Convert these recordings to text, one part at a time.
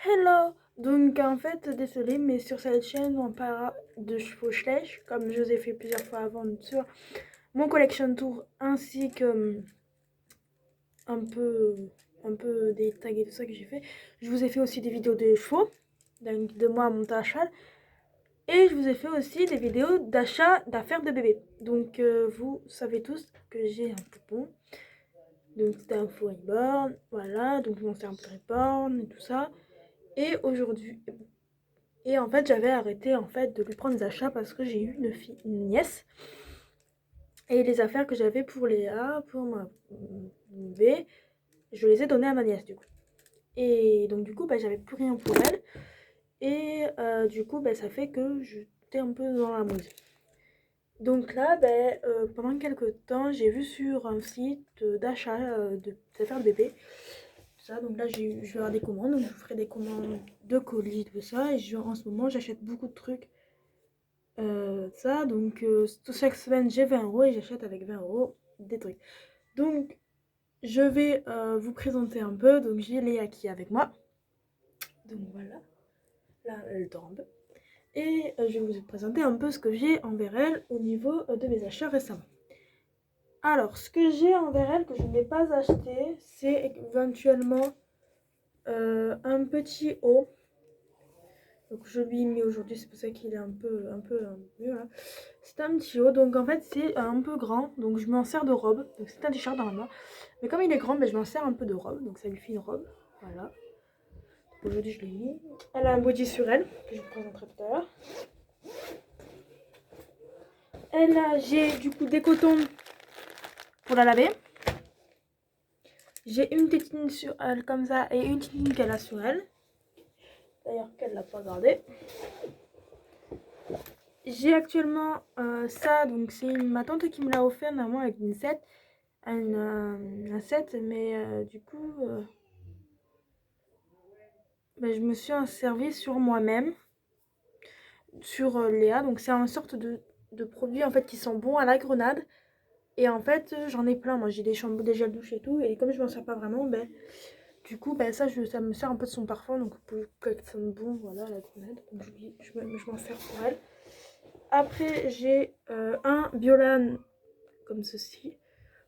Hello! Donc en fait, désolé, mais sur cette chaîne, on parle de chevaux Schleich, comme je vous ai fait plusieurs fois avant sur mon collection tour, ainsi que un peu, un peu des tags et tout ça que j'ai fait. Je vous ai fait aussi des vidéos de chevaux, donc de moi à monter à cheval, et je vous ai fait aussi des vidéos d'achat d'affaires de bébé. Donc vous savez tous que j'ai un poupon, donc c'était un faux reborn, voilà, donc mon c'est un peu reborn et tout ça. Et aujourd'hui, et en fait, j'avais arrêté en fait de lui prendre des achats parce que j'ai eu une nièce. Et les affaires que j'avais pour Léa, pour ma bébé, je les ai données à ma nièce du coup. Et donc du coup, bah, j'avais plus rien pour elle. Et du coup, bah, ça fait que j'étais un peu dans la mouise. Donc là, pendant quelques temps, j'ai vu sur un site d'achat d'affaires de bébé. Ça, donc là, je vais avoir des commandes. Donc je ferai des commandes de colis, tout ça. Et en ce moment, j'achète beaucoup de trucs. Ça, donc chaque semaine j'ai 20 € et j'achète avec 20 € des trucs. Donc je vais vous présenter un peu. Donc j'ai Léa qui est avec moi. Donc voilà, là elle dort un peu. Et je vais vous présenter un peu ce que j'ai envers elle au niveau de mes achats récemment. Alors, ce que j'ai envers elle que je n'ai pas acheté, c'est éventuellement un petit haut. Donc je lui ai mis aujourd'hui, c'est pour ça qu'il est un peu mieux là. C'est un petit haut, donc en fait c'est un peu grand, donc je m'en sers de robe. Donc c'est un t-shirt normalement, mais comme il est grand, je m'en sers un peu de robe, donc ça lui fait une robe. Voilà. Aujourd'hui je l'ai mis. Elle a un body sur elle, que je vous présenterai tout à l'heure. J'ai du coup des cotons pour la laver. J'ai une tétine sur elle comme ça et une tétine qu'elle a sur elle. D'ailleurs qu'elle l'a pas gardée. J'ai actuellement ça, donc c'est ma tante qui me l'a offert normalement avec une set. Un set, mais du coup, je me suis en servi sur moi-même, sur Léa. Donc c'est une sorte de produit en fait qui sent bon à la grenade. Et en fait, j'en ai plein. Moi j'ai des shampoings, des gels douche et tout. Et comme je m'en sers pas vraiment, du coup, ça me sert un peu de son parfum. Donc pour qu'elle sente bon, voilà, la grenade. Donc je m'en sers pour elle. Après, j'ai un Biolan comme ceci.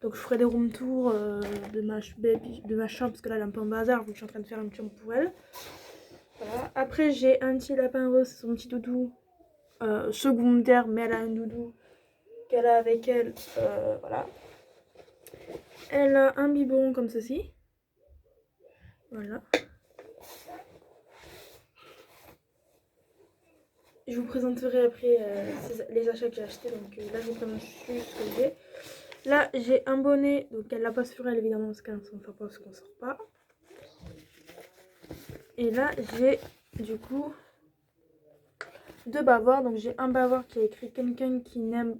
Donc je ferai des room tours de ma chambre parce que là elle est un peu en bazar vu que je suis en train de faire une chambre pour elle. Voilà. Après j'ai un petit lapin rose, son petit doudou secondaire, mais elle a un doudou qu'elle a avec elle. Voilà. Elle a un biberon comme ceci. Voilà. Je vous présenterai après les achats que j'ai achetés. Donc là je vous présente juste ce que j'ai. Là j'ai un bonnet, donc elle l'a pas sur elle évidemment parce qu'elle ne s'en sort pas parce qu'on sort pas. Et là j'ai du coup deux bavoirs. Donc j'ai un bavard qui a écrit quelqu'un qui m'aime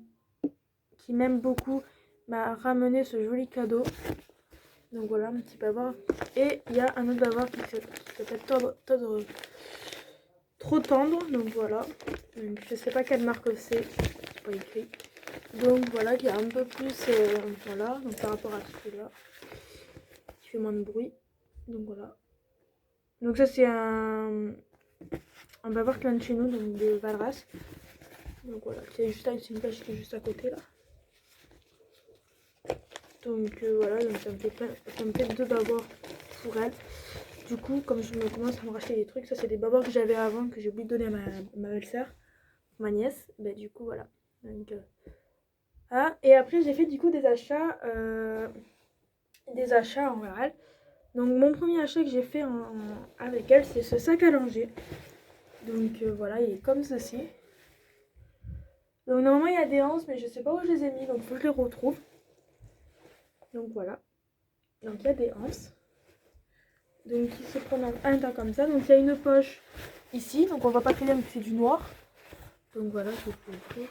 beaucoup m'a ramené ce joli cadeau. Donc voilà un petit bavard. Et il y a un autre bavard qui s'appelle Trop tendre. Donc voilà. Donc, je sais pas quelle marque c'est pas écrit. Donc voilà, qui a un peu plus voilà, donc par rapport à celui-là qui fait moins de bruit. Donc voilà. Donc ça c'est un bavard qui vient de chez nous, donc de Valras. Donc voilà, c'est une page qui est juste à côté là. Donc voilà, donc ça me fait deux bavoirs pour elle. Du coup, comme je me commence à me racheter des trucs, ça c'est des bavoirs que j'avais avant que j'ai oublié de donner à ma belle-sœur, ma nièce. Du coup voilà. Donc, et après j'ai fait du coup des achats envers elle. Donc mon premier achat que j'ai fait avec elle, c'est ce sac à langer. Donc voilà, il est comme ceci. Donc normalement il y a des anses, mais je sais pas où je les ai mis, donc il faut que je les retrouve. Donc voilà. Donc il y a des anses. Donc il se prend un tas comme ça. Donc il y a une poche ici. Donc on voit pas très bien que c'est du noir. Donc voilà, je vais vous montrer.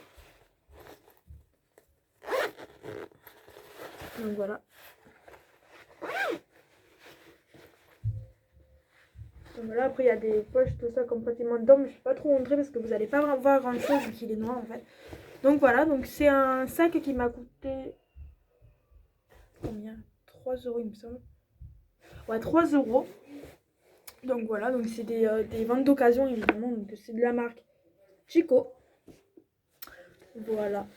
Donc voilà. Donc voilà, après il y a des poches, tout ça complètement dedans. Mais je ne vais pas trop montrer parce que vous n'allez pas voir grand chose vu qu'il est noir en fait. Donc voilà, donc c'est un sac qui m'a coûté combien? 3 € il me semble. Ouais, 3 €. Donc voilà, donc c'est des ventes d'occasion évidemment, donc c'est de la marque Chico. Voilà.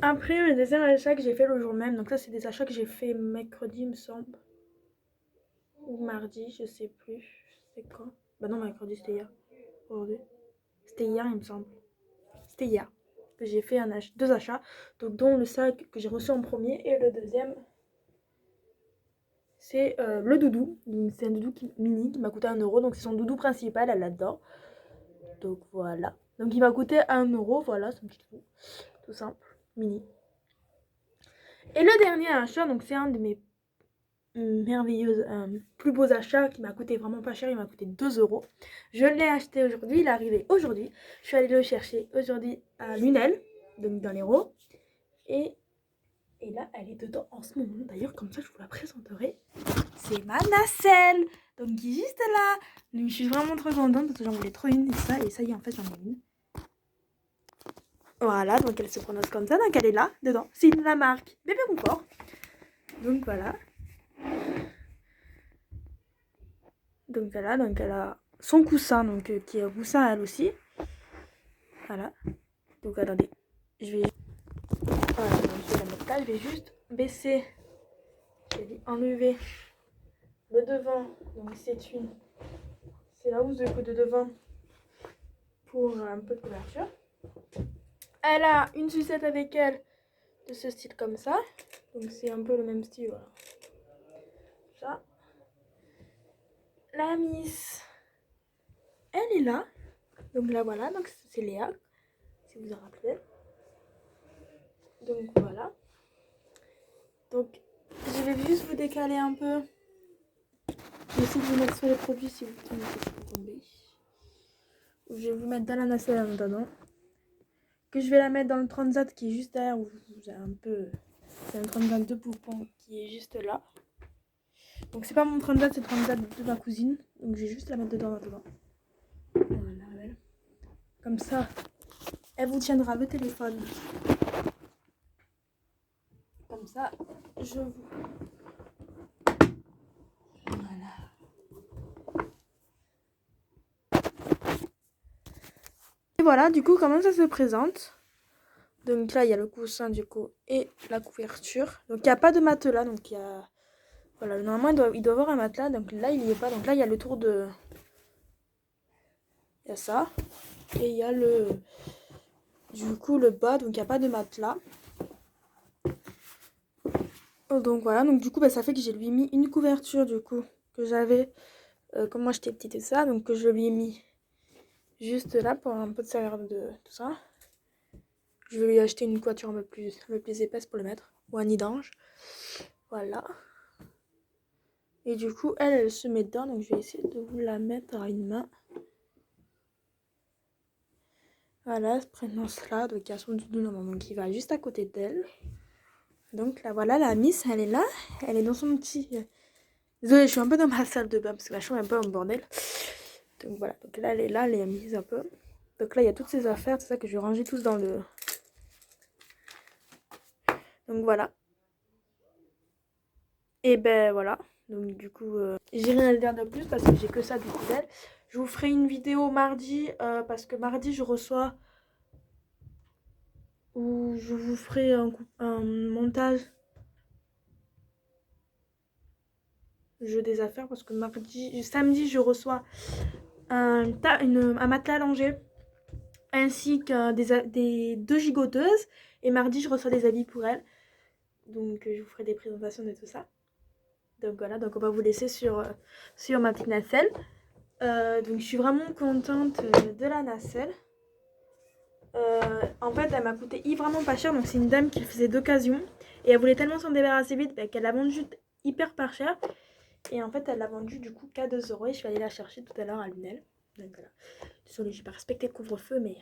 Après, le deuxième achat que j'ai fait le jour même, donc ça c'est des achats que j'ai fait mercredi il me semble. Ou mardi, je sais plus. C'est quand? Bah non, mercredi c'était hier. Aujourd'hui. C'était hier il me semble. C'était hier que j'ai fait deux achats, donc dont le sac que j'ai reçu en premier et le deuxième c'est le doudou. C'est un doudou mini qui m'a coûté 1 €, donc c'est son doudou principal, elle l'adore. Donc voilà. Donc il m'a coûté 1 €, voilà, c'est un petit doudou, tout simple, mini. Et le dernier achat, donc c'est un de mes merveilleux, plus beaux achats qui m'a coûté vraiment pas cher, il m'a coûté 2 €. Je l'ai acheté aujourd'hui, il est arrivé aujourd'hui. Je suis allée le chercher aujourd'hui à Lunel, donc dans l'Hérault. Et là, elle est dedans en ce moment. D'ailleurs, comme ça, je vous la présenterai. C'est ma nacelle, donc qui est juste là. Donc, je suis vraiment trop contente parce que j'en voulais trop une et ça y est, en fait, j'en ai une. Voilà, donc elle se prononce comme ça, donc elle est là, dedans. C'est de la marque Bébé Confort. Donc voilà. Donc voilà, donc elle a son coussin, donc qui est un coussin elle aussi. Voilà. Donc attendez, je vais... Voilà, donc je vais la mettre là, je vais juste baisser, je vais enlever le devant. Donc c'est la housse de devant pour un peu de couverture. Elle a une sucette avec elle de ce style comme ça. Donc c'est un peu le même style, voilà. Ça. La Miss, elle est là. Donc là voilà, donc c'est Léa, si vous en rappelez. Donc voilà. Donc je vais juste vous décaler un peu. Je vais essayer de vous mettre sur les produits si vous tombez. Je vais vous mettre dans la nacelle en attendant. Que je vais la mettre dans le transat qui est juste derrière où vous avez un peu. C'est un transat de poupon qui est juste là. Donc c'est pas mon transat, c'est le transat de ma cousine. Donc je vais juste la mettre dedans maintenant. Voilà, comme ça, elle vous tiendra le téléphone. Comme ça, je vous... Voilà. Et voilà, du coup, comment ça se présente? Donc là, il y a le coussin du coup et la couverture. Donc il n'y a pas de matelas, donc il y a... Voilà, normalement, il doit avoir un matelas, donc là, il n'y est pas. Donc là, il y a le tour de... Il y a ça. Et il y a le... Du coup, le bas, donc il n'y a pas de matelas. Donc voilà, donc du coup, bah, ça fait que j'ai lui mis une couverture, du coup, que j'avais, comme moi j'étais petite et ça. Donc que je lui ai mis juste là pour un peu de servir de tout ça. Je vais lui acheter une couverture un peu plus épaisse pour le mettre. Ou un nid d'ange. Voilà. Et du coup, elle se met dedans. Donc, je vais essayer de vous la mettre à une main. Voilà, prenant cela. Donc, il y a son doudou normalement qui va juste à côté d'elle. Donc, là, voilà, la Miss, elle est là. Elle est dans son petit... Désolée, je suis un peu dans ma salle de bain parce que la chambre est un peu en bordel. Donc, voilà. Donc, là, elle est mise un peu. Donc, là, il y a toutes ces affaires. C'est ça que je vais ranger tous dans le... Donc, voilà. Et ben, voilà. Donc du coup, j'ai rien à dire de plus parce que j'ai que ça du coup d'elle. Je vous ferai une vidéo mardi parce que mardi je reçois où je vous ferai un montage jeu des affaires parce que samedi je reçois un matelas allongé ainsi que des 2 gigoteuses et mardi je reçois des habits pour elle. Donc je vous ferai des présentations de tout ça. Donc voilà, donc on va vous laisser sur ma petite nacelle. Donc je suis vraiment contente de la nacelle. En fait elle m'a coûté vraiment pas cher, donc c'est une dame qui le faisait d'occasion et elle voulait tellement s'en débarrasser vite qu'elle l'a vendu hyper pas cher et en fait elle l'a vendu du coup qu'à 2 € et je suis allée la chercher tout à l'heure à Lunel. Donc voilà, désolée j'ai pas respecté le couvre-feu mais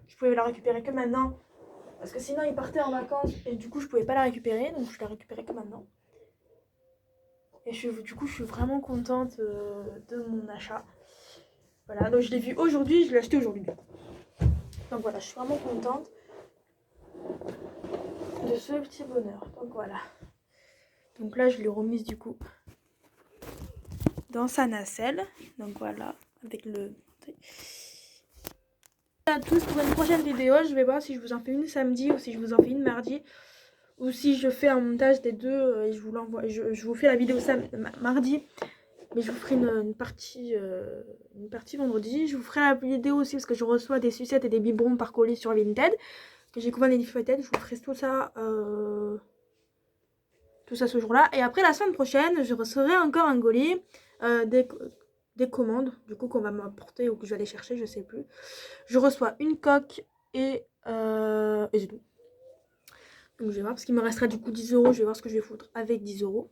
je pouvais la récupérer que maintenant parce que sinon il partait en vacances et du coup je pouvais pas la récupérer, donc je l'ai récupérée que maintenant. Et du coup je suis vraiment contente de mon achat. Voilà, donc je l'ai vu aujourd'hui, je l'ai acheté aujourd'hui. Donc voilà, je suis vraiment contente de ce petit bonheur. Donc voilà. Donc là, je l'ai remise du coup dans sa nacelle. Donc voilà, avec le... À tous pour une prochaine vidéo. Je vais voir si je vous en fais une samedi ou si je vous en fais une mardi. Ou si je fais un montage des deux et je vous l'envoie. Je vous fais la vidéo mardi. Mais je vous ferai une partie vendredi. Je vous ferai la vidéo aussi parce que je reçois des sucettes et des biberons par colis sur Vinted. Que j'ai commandé des Vinted. Je vous ferai tout ça ce jour-là. Et après la semaine prochaine, je recevrai encore un colis. Des commandes. Du coup qu'on va m'apporter ou que je vais aller chercher. Je sais plus. Je reçois une coque et c'est tout. Donc je vais voir parce qu'il me restera du coup 10 euros. Je vais voir ce que je vais foutre avec 10 euros.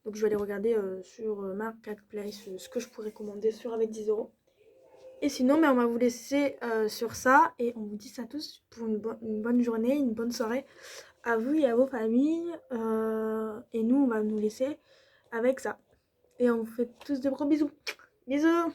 Donc je vais aller regarder sur Marketplace ce que je pourrais commander sur avec 10 euros. Et sinon, on va vous laisser sur ça. Et on vous dit ça à tous pour une bonne journée, une bonne soirée à vous et à vos familles. Et nous, on va nous laisser avec ça. Et on vous fait tous de gros bisous. Bisous!